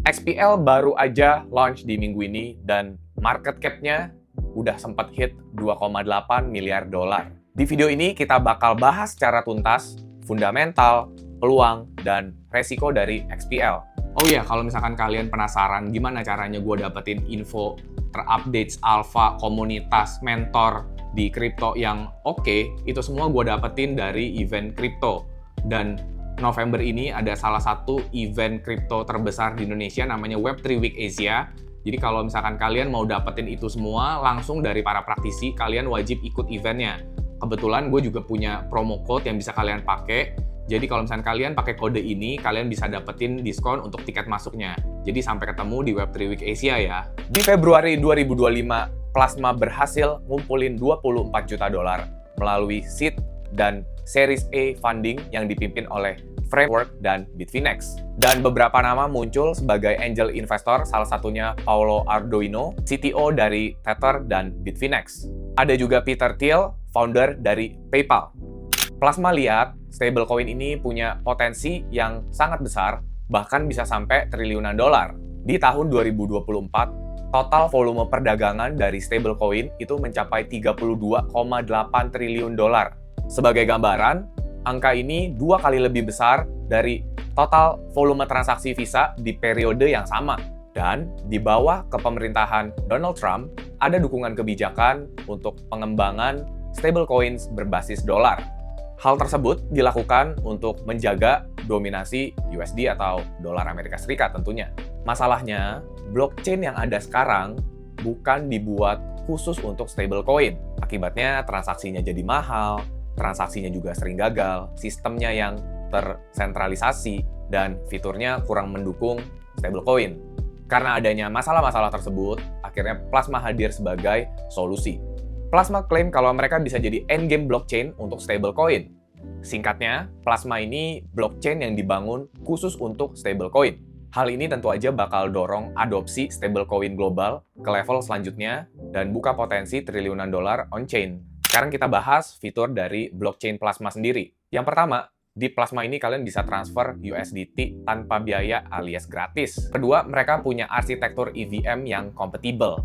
XPL baru aja launch di minggu ini dan market cap-nya udah sempat hit 2,8 miliar dolar. Di video ini kita bakal bahas secara tuntas fundamental, peluang, dan resiko dari XPL. Oh iya, kalau misalkan kalian penasaran gimana caranya gue dapetin info terupdate alpha komunitas mentor di kripto yang oke, itu semua gue dapetin dari event kripto. Dan November ini ada salah satu event kripto terbesar di Indonesia namanya Web3 Week Asia. Jadi kalau misalkan kalian mau dapetin itu semua langsung dari para praktisi, kalian wajib ikut eventnya. Kebetulan gue juga punya promo code yang bisa kalian pakai. Jadi kalau misalkan kalian pakai kode ini, kalian bisa dapetin diskon untuk tiket masuknya. Jadi sampai ketemu di Web3 Week Asia ya. Di Februari 2025, Plasma berhasil ngumpulin 24 juta dolar melalui seed dan Series A funding yang dipimpin oleh Framework dan Bitfinex. Dan beberapa nama muncul sebagai angel investor, salah satunya Paolo Ardoino, CTO dari Tether dan Bitfinex. Ada juga Peter Thiel, founder dari PayPal. Plasma lihat stablecoin ini punya potensi yang sangat besar, bahkan bisa sampai triliunan dolar. Di tahun 2024, total volume perdagangan dari stablecoin itu mencapai 32,8 triliun dolar. Sebagai gambaran, angka ini 2 kali lebih besar dari total volume transaksi Visa di periode yang sama. Dan di bawah kepemerintahan Donald Trump, ada dukungan kebijakan untuk pengembangan stablecoins berbasis dolar. Hal tersebut dilakukan untuk menjaga dominasi USD atau dolar Amerika Serikat tentunya. Masalahnya, blockchain yang ada sekarang bukan dibuat khusus untuk stablecoin. Akibatnya transaksinya jadi mahal, transaksinya juga sering gagal, sistemnya yang tersentralisasi, dan fiturnya kurang mendukung stablecoin. Karena adanya masalah-masalah tersebut, akhirnya Plasma hadir sebagai solusi. Plasma klaim kalau mereka bisa jadi endgame blockchain untuk stablecoin. Singkatnya, Plasma ini blockchain yang dibangun khusus untuk stablecoin. Hal ini tentu aja bakal dorong adopsi stablecoin global ke level selanjutnya dan buka potensi triliunan dolar on-chain. Sekarang kita bahas fitur dari blockchain Plasma sendiri. Yang pertama, di Plasma ini kalian bisa transfer USDT tanpa biaya alias gratis. Kedua, mereka punya arsitektur EVM yang kompatibel.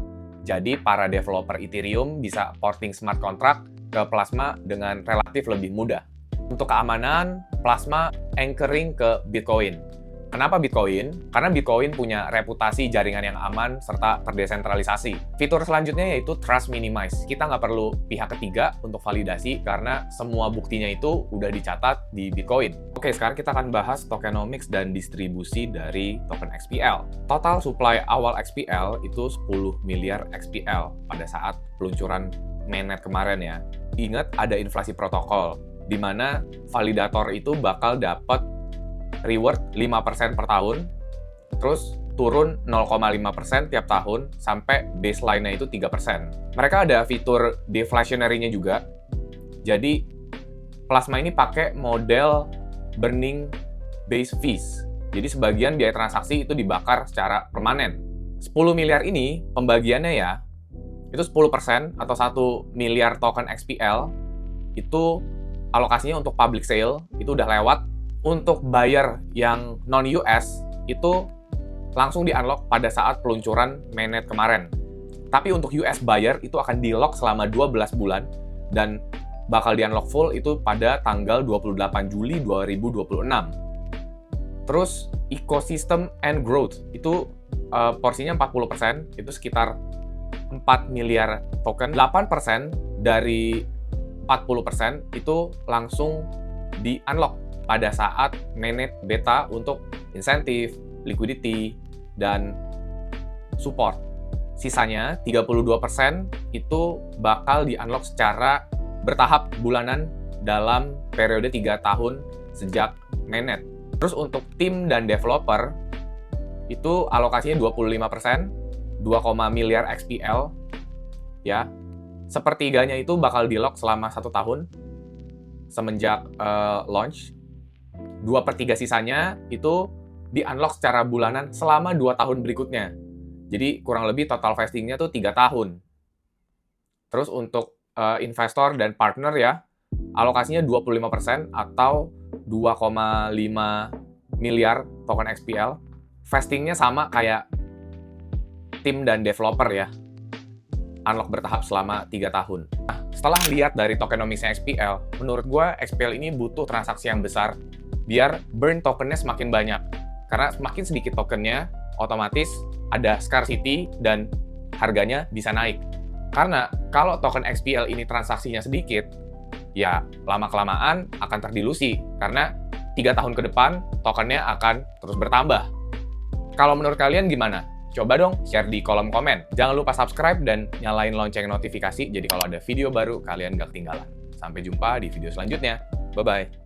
Jadi, para developer Ethereum bisa porting smart contract ke Plasma dengan relatif lebih mudah. Untuk keamanan, Plasma anchoring ke Bitcoin. Kenapa Bitcoin? Karena Bitcoin punya reputasi jaringan yang aman serta terdesentralisasi. Fitur selanjutnya yaitu Trust Minimize. Kita nggak perlu pihak ketiga untuk validasi karena semua buktinya itu udah dicatat di Bitcoin. Oke, sekarang kita akan bahas tokenomics dan distribusi dari token XPL. Total supply awal XPL itu 10 miliar XPL pada saat peluncuran mainnet kemarin ya. Ingat ada inflasi protokol, di mana validator itu bakal dapat reward 5% per tahun, terus turun 0,5% tiap tahun, sampai baseline-nya itu 3%. Mereka ada fitur deflationary-nya juga. Jadi, Plasma ini pakai model burning base fees. Jadi, sebagian biaya transaksi itu dibakar secara permanen. 10 miliar ini, pembagiannya ya, itu 10% atau 1 miliar token XPL, itu alokasinya untuk public sale, itu udah lewat. Untuk buyer yang non-US, itu langsung di-unlock pada saat peluncuran mainnet kemarin. Tapi untuk US buyer, itu akan di-lock selama 12 bulan, dan bakal di-unlock full itu pada tanggal 28 Juli 2026. Terus, ecosystem and growth, itu porsinya 40%, itu sekitar 4 miliar token. 8% dari 40% itu langsung di-unlock pada saat mainnet beta untuk insentif, liquidity, dan support. Sisanya, 32% itu bakal di-unlock secara bertahap bulanan dalam periode 3 tahun sejak mainnet. Terus untuk tim dan developer, itu alokasinya 25%, 2, miliar XPL, ya. Sepertiganya itu bakal di-lock selama 1 tahun semenjak launch. 2/3 sisanya itu di-unlock secara bulanan selama 2 tahun berikutnya. Jadi kurang lebih total vestingnya tuh 3 tahun. Terus untuk investor dan partner ya, alokasinya 25% atau 2,5 miliar token XPL. vestingnya sama kayak tim dan developer ya. Unlock bertahap selama 3 tahun. Nah, setelah lihat dari tokenomicsnya XPL, menurut gue XPL ini butuh transaksi yang besar biar burn tokennya semakin banyak. Karena semakin sedikit tokennya, otomatis ada scarcity dan harganya bisa naik. Karena kalau token XPL ini transaksinya sedikit, ya lama-kelamaan akan terdilusi. Karena 3 tahun ke depan, tokennya akan terus bertambah. Kalau menurut kalian gimana? Coba dong share di kolom komen. Jangan lupa subscribe dan nyalain lonceng notifikasi, jadi kalau ada video baru kalian gak ketinggalan. Sampai jumpa di video selanjutnya. Bye-bye.